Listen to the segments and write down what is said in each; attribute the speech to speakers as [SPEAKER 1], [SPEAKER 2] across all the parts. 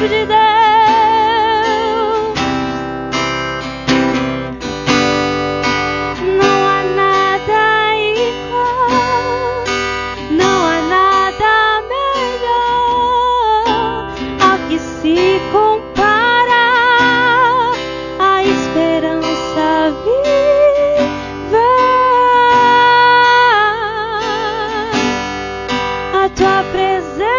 [SPEAKER 1] de Deus. Não há nada igual, não há nada melhor ao que se compara a esperança viva. A tua presença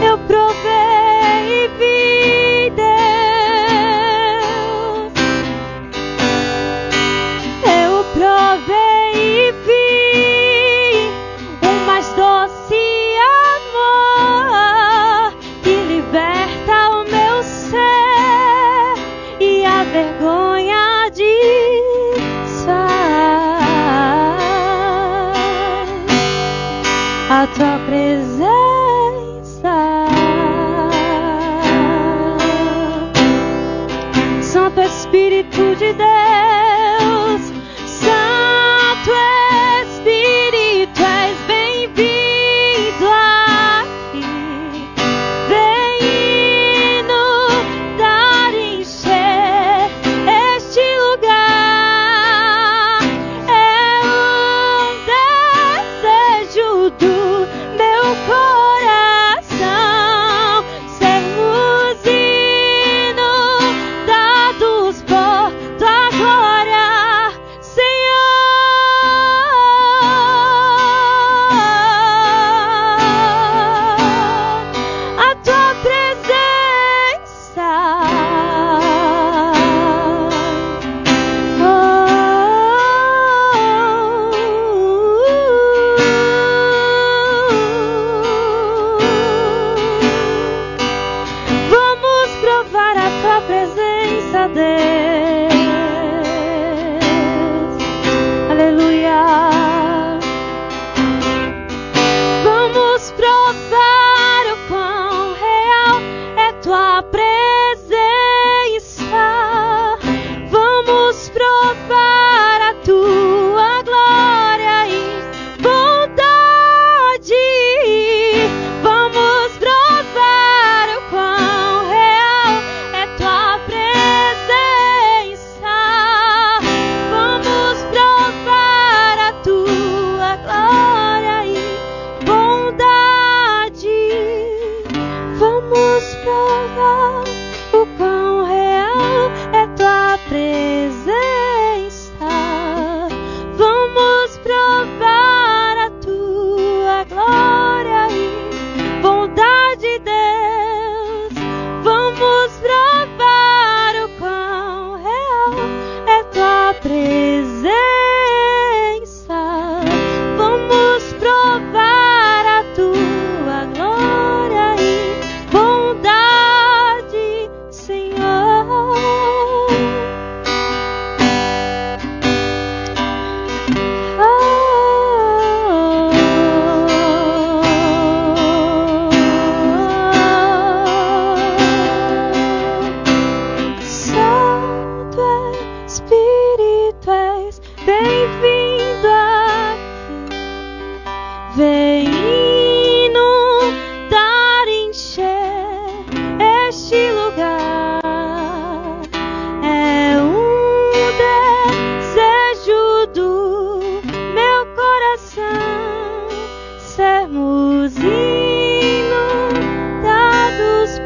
[SPEAKER 1] eu provei e vi, Deus. Eu provei e vi o mais doce amor que liberta o meu ser e a vergonha desfaz. A tua presença, Santo Espírito de Deus, Santo Espírito, és bem-vindo aqui. Vem inundar e encher este lugar. É um desejo do meu coração sermos inundados por tua glória, Senhor. A tua presença, vamos provar a tua presença, Deus. Aleluia. Vamos provar o quão real é tua presença. Vamos provar a tua glória e bondade. Vamos provar o quão real é tua presença. Vamos provar a tua glória e bondade. Vamos provar o quão real é tua presença. Vamos provar a tua glória e bondade, Deus. Vamos provar o quão real é tua presença. Vamos provar a tua glória e bondade, Senhor. Santo Espírito, és bem-vindo aqui. Vem inundar e encher este lugar. É um desejo do meu coração sermos inundados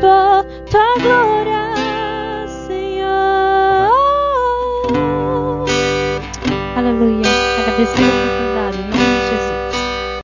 [SPEAKER 1] por tua glória, Senhor. Aleluia. Agradecemos